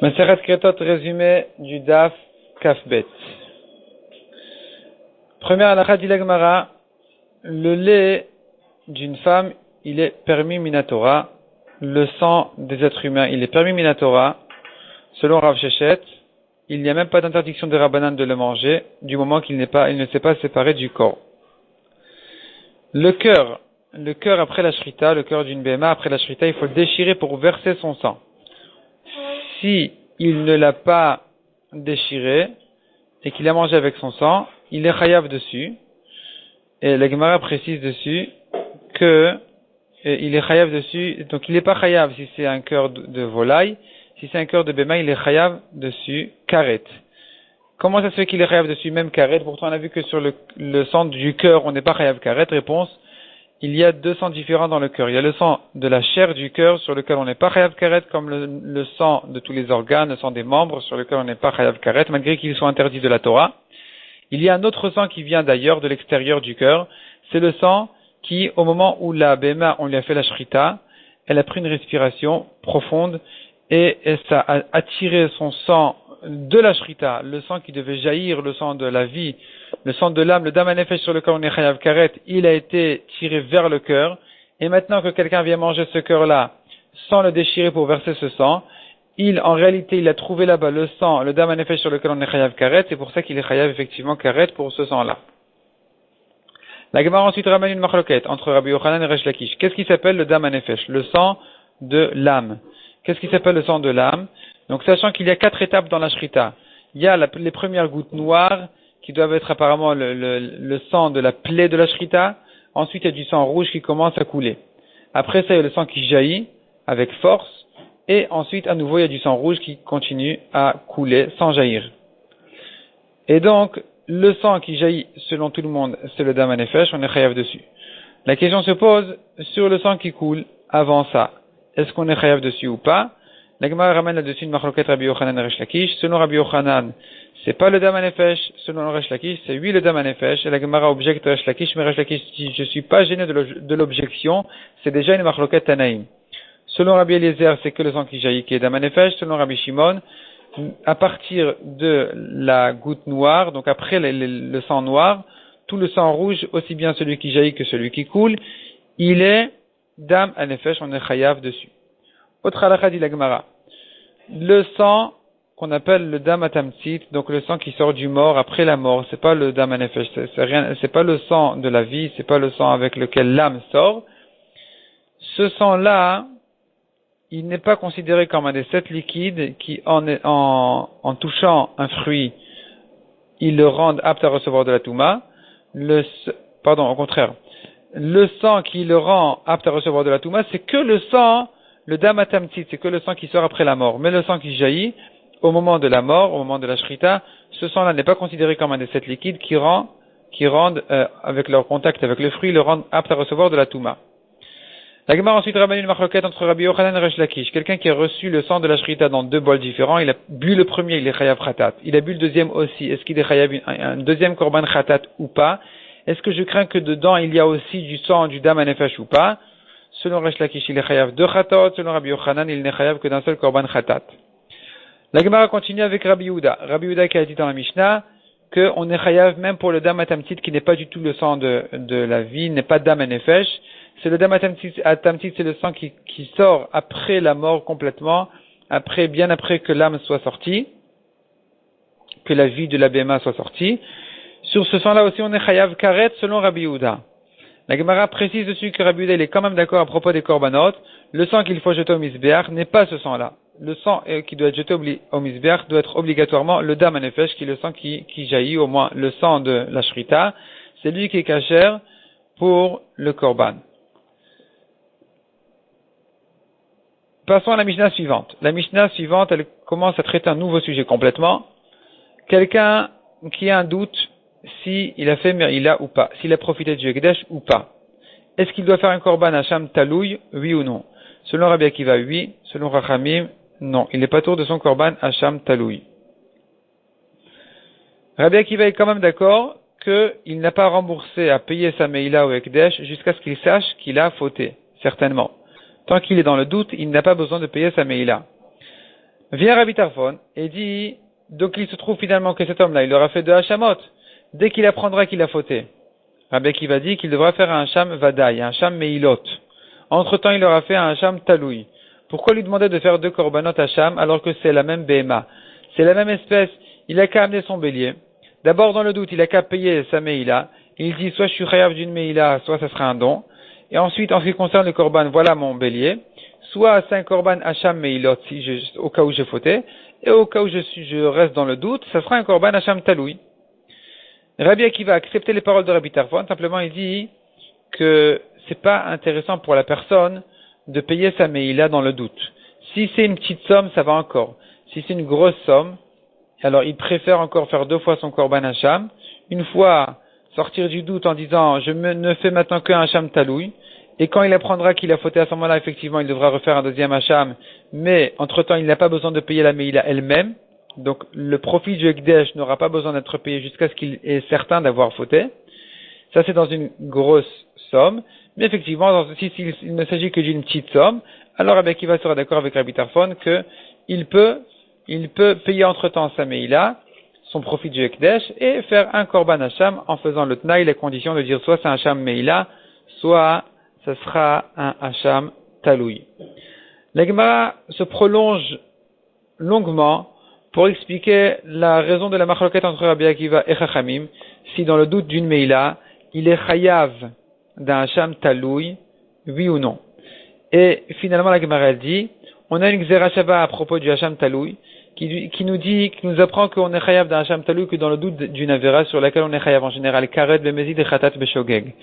Maseret Kretot, résumé du Daf Kafbet. Première halakha dit la Gemara, le lait d'une femme, il est permis minatora. Le sang des êtres humains, il est permis minatora. Selon Rav Shechet, il n'y a même pas d'interdiction de Rabbanan de le manger, du moment qu'il ne s'est pas séparé du corps. Le cœur après la shrita, le cœur d'une béma après la shrita, il faut le déchirer pour verser son sang. Si il ne l'a pas déchiré et qu'il a mangé avec son sang, il est chayav dessus. Et la Gemara précise dessus que il est chayav dessus. Donc il n'est pas chayav si c'est un cœur de volaille. Si c'est un cœur de béma, il est chayav dessus karet. Comment ça se fait qu'il est chayav dessus même karet? Pourtant on a vu que sur le sang du cœur on n'est pas chayav karet. Réponse: il y a deux sangs différents dans le cœur. Il y a le sang de la chair du cœur sur lequel on n'est pas chayav karet, comme le sang de tous les organes, le sang des membres sur lequel on n'est pas chayav karet, malgré qu'ils soient interdits de la Torah. Il y a un autre sang qui vient d'ailleurs, de l'extérieur du cœur. C'est le sang qui, au moment où la béma, on lui a fait la shrita, elle a pris une respiration profonde et ça a attiré son sang de la shrita, le sang qui devait jaillir, le sang de la vie, le sang de l'âme, le dam hanefesh sur lequel on est chayav karet, il a été tiré vers le cœur. Et maintenant que quelqu'un vient manger ce cœur-là, sans le déchirer pour verser ce sang, en réalité, il a trouvé là-bas le sang, le dam hanefesh sur lequel on est chayav karet, c'est pour ça qu'il est chayav effectivement karet pour ce sang-là. La Gemara ensuite ramène une machloket entre Rabbi Yochanan et Resh Lakish. Qu'est-ce qui s'appelle le dam hanefesh? Le sang de l'âme. Qu'est-ce qui s'appelle le sang de l'âme? Donc, sachant qu'il y a 4 étapes dans la shrita. Il y a les premières gouttes noires, qui doivent être apparemment le sang de la plaie de la shrita. Ensuite, il y a du sang rouge qui commence à couler. Après ça, il y a le sang qui jaillit avec force. Et ensuite, à nouveau, il y a du sang rouge qui continue à couler sans jaillir. Et donc, le sang qui jaillit, selon tout le monde, c'est le dam hanefesh, on est chayav dessus. La question se pose sur le sang qui coule avant ça. Est-ce qu'on est chayav dessus ou pas? La Gemara ramène là-dessus une machloket Rabbi Yochanan et Resh Lakish. Selon Rabbi Yochanan, c'est pas le dam hanefesh. Selon Resh Lakish, c'est oui le dam hanefesh. Et la Gemara objecte Resh Lakish, mais Resh Lakish dit: je suis pas gêné de l'objection, c'est déjà une machloket Tanaïm. Selon Rabbi Eliezer, c'est que le sang qui jaillit qui est dam hanefesh. Selon Rabbi Shimon, à partir de la goutte noire, donc après le sang noir, tout le sang rouge, aussi bien celui qui jaillit que celui qui coule, il est dam hanefesh, on est chayav dessus. Autre halakha dit la Gemara. Le sang qu'on appelle le dam hatamtzit, donc le sang qui sort du mort après la mort, c'est pas le dam hanefesh, c'est pas le sang de la vie, c'est pas le sang avec lequel l'âme sort. Ce sang-là, il n'est pas considéré comme un des 7 liquides qui, en touchant un fruit, ils le rendent apte à recevoir de la touma. Au contraire. Le sang qui le rend apte à recevoir de la touma, c'est que le sang, le dam hatamtzit, c'est que le sang qui sort après la mort. Mais le sang qui jaillit, au moment de la mort, au moment de la shrita, ce sang-là n'est pas considéré comme un des 7 liquides qui rendent, avec leur contact avec le fruit, le rendent apte à recevoir de la touma. La Gemara ensuite ramène une machloket entre Rabbi Yochanan et Resh Lakish. Quelqu'un qui a reçu le sang de la shrita dans 2 bols différents, il a bu le premier, il est chayav khatat. Il a bu le deuxième aussi. Est-ce qu'il est chayav un deuxième korban khatat ou pas? Est-ce que je crains que dedans il y a aussi du sang du dam hanefesh ou pas? Selon Resh Lakish, il est chayav 2 khatat. Selon Rabbi Yochanan, il n'est chayav que d'un seul korban khatat. La Gemara continue avec Rabbi Yehuda. Rabbi Yehuda qui a dit dans la Mishnah qu'on est chayav même pour le dam hatamtzit qui n'est pas du tout le sang de la vie, n'est pas dam hanefesh. C'est le dam hatamtzit, c'est le sang qui sort après la mort complètement, bien après que l'âme soit sortie, que la vie de la béma soit sortie. Sur ce sang-là aussi, on est chayav karet selon Rabbi Yehuda. La Gemara précise dessus que Rabbi Yehuda il est quand même d'accord à propos des korbanot. Le sang qu'il faut jeter au misbéach n'est pas ce sang-là. Le sang qui doit être jeté au misbéach doit être obligatoirement le dam hanefesh, qui est le sang qui jaillit, au moins le sang de la shrita. C'est lui qui est kasher pour le korban. Passons à la Mishnah suivante. La Mishnah suivante, elle commence à traiter un nouveau sujet complètement. Quelqu'un qui a un doute s'il a fait Merila ou pas, s'il a profité du Hekdesh ou pas. Est-ce qu'il doit faire un korban Hacham Talouy, oui ou non? Selon Rabbi Akiva, oui. Selon Rachamim, non. Il n'est pas tour de son korban Hacham Talouy. Rabbi Akiva est quand même d'accord qu'il n'a pas remboursé à payer sa Meila au Hekdesh jusqu'à ce qu'il sache qu'il a fauté, certainement. Tant qu'il est dans le doute, il n'a pas besoin de payer sa Meila. Vient Rabbi Tarfon et dit, donc il se trouve finalement que cet homme-là, il aura fait 2 Hashamot. Dès qu'il apprendra qu'il a fauté, Rabbi Akiva dit qu'il devra faire un Hacham Vadaï, un Hacham Meilot. Entre-temps, il aura fait un Hacham Taloui. Pourquoi lui demander de faire 2 Korbanot Hacham alors que c'est la même Behema? C'est la même espèce, il a qu'à amener son bélier. D'abord, dans le doute, il a qu'à payer sa Meila. Il dit, soit je suis chayav d'une Meila, soit ça sera un don. Et ensuite, en ce qui concerne le Korban, voilà mon bélier. Soit c'est un Korban Hacham Meilot, au cas où j'ai fauté. Et au cas où je reste dans le doute, ça sera un Korban Hacham Taloui. Rabbi Akiva a accepté les paroles de Rabbi Tarfon, simplement il dit que c'est pas intéressant pour la personne de payer sa Meila dans le doute. Si c'est une petite somme, ça va encore. Si c'est une grosse somme, alors il préfère encore faire 2 fois son Korban Hacham, une fois sortir du doute en disant ne fais maintenant qu'un Hacham Taloui, et quand il apprendra qu'il a fauté à ce moment-là, effectivement il devra refaire un 2e Hacham, mais entre-temps il n'a pas besoin de payer la Meila elle-même, donc le profit du Ekdesh n'aura pas besoin d'être payé jusqu'à ce qu'il est certain d'avoir fauté. Ça c'est dans une grosse somme, mais effectivement s'il ne s'agit que d'une petite somme, alors Rabbi Akiva sera d'accord avec Rabbi Tarfon que il peut payer entre-temps sa Meila, son profit du Ekdesh, et faire un Korban Hacham en faisant le Tnaï, les conditions de dire soit c'est un Hacham Meila, soit ça sera un Hacham Taloui. La Gemara se prolonge longuement pour expliquer la raison de la machloket entre Rabbi Akiva et Chachamim, si dans le doute d'une Meila, il est chayav d'un Hacham Taloui, oui ou non. Et finalement la Gemara dit, on a une Xera Shava à propos du Hacham Taloui, qui nous apprend qu'on est chayav d'un Hacham Taloui que dans le doute d'une Avera sur laquelle on est chayav en général, Karet Bemezid et Chatat Beshogeg.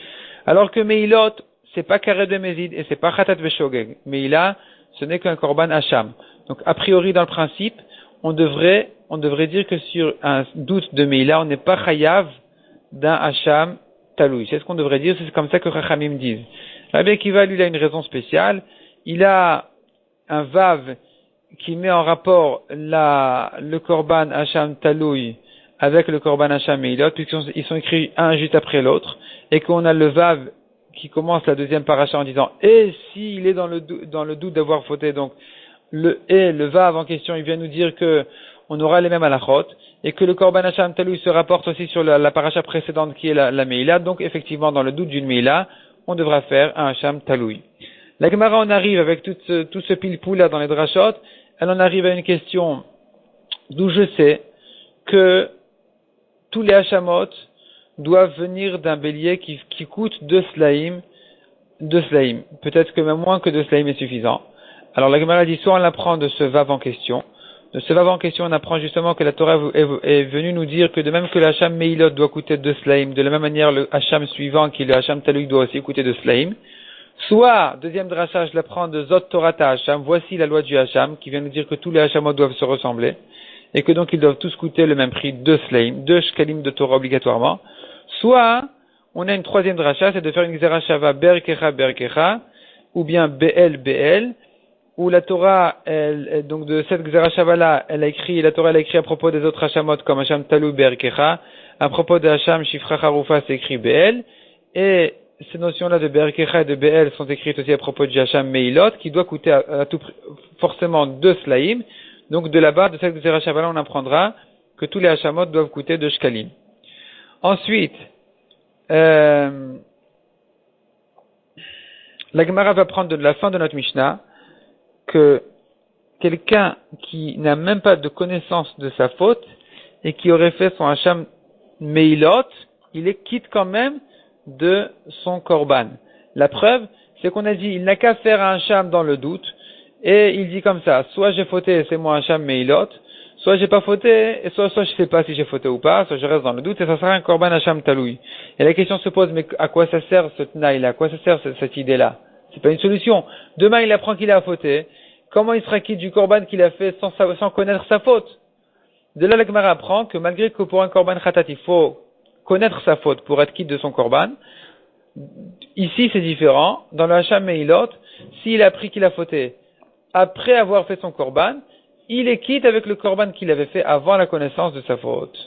Alors que Meilot, c'est pas Karet Bemezid et c'est pas Chatat Beshogeg. Meila, ce n'est qu'un Korban Hacham. Donc, a priori, dans le principe, on devrait dire que sur un doute de Meila, on n'est pas chayav d'un Hacham Taloui. C'est ce qu'on devrait dire, c'est comme ça que Chachamim disent. Rabbi Akiva, lui, il a une raison spéciale. Il a un Vav qui met en rapport le Korban Hacham Taloui avec le Korban Hacham Meilot, puisqu'ils sont écrits un juste après l'autre, et qu'on a le Vav qui commence la 2e paracha en disant « Et s'il est dans le doute d'avoir fauté », donc le Vav en question, il vient nous dire que on aura les mêmes halachot, et que le Korban Hacham Taloui se rapporte aussi sur la paracha précédente qui est la Meila, donc effectivement dans le doute d'une Meila, on devra faire un Hacham Taloui. La Gemara en arrive avec tout ce pile-poule là dans les drachot, elle en arrive à une question d'où je sais que tous les Hachamot doivent venir d'un bélier qui coûte 2 slaim. Peut-être que même moins que 2 slaim est suffisant. Alors la Gemara dit soit on l'apprend de ce Vav en question. De ce Vav en question, on apprend justement que la Torah est venue nous dire que de même que le Hacham Meilot doit coûter 2 slaim, de la même manière le Hacham suivant, qui est le Hacham Taloui, doit aussi coûter 2 slaim. Soit, deuxième dracha, je l'apprends de Zot Torata Hacham, voici la loi du Hacham, qui vient nous dire que tous les Hachamot doivent se ressembler, et que donc ils doivent tous coûter le même prix, 2 slaim, 2 shkalim de Torah obligatoirement. Soit, on a une troisième dracha, c'est de faire une Xera Shava Berkecha, ou bien BL, où la Torah, donc de cette Xera Shava là, la Torah a écrit à propos des autres Hachamot comme Hacham Talou Berkecha, à propos de Hacham Shifra Harufa, c'est écrit BL, et ces notions-là de Berkecha et de BL sont écrites aussi à propos du Hacham Meilot, qui doit coûter à tout forcément 2 slaim. Donc de là-bas, de cette Xera Shava là, on apprendra que tous les Hachamot doivent coûter 2 shkalim. Ensuite, la Gemara va prendre de la fin de notre Mishnah que quelqu'un qui n'a même pas de connaissance de sa faute et qui aurait fait son Hacham Meilot, il est quitte quand même de son Korban. La preuve, c'est qu'on a dit, il n'a qu'à faire un Hacham dans le doute, et il dit comme ça, soit j'ai fauté, c'est mon Hacham Meilot, soit j'ai pas fauté, et soit je sais pas si j'ai fauté ou pas, soit je reste dans le doute, et ça sera un Korban Hacham Taloui. Et la question se pose, mais à quoi ça sert ce Tnaï-là? À quoi ça sert cette idée-là? C'est pas une solution. Demain, il apprend qu'il a fauté. Comment il sera quitte du Korban qu'il a fait sans connaître sa faute? De là, la Gemara apprend que malgré que pour un Korban Khatat, il faut connaître sa faute pour être quitte de son Korban, ici c'est différent. Dans le Hacham Meilot, s'il a appris qu'il a fauté après avoir fait son Korban, il est quitte avec le Korban qu'il avait fait avant la connaissance de sa faute.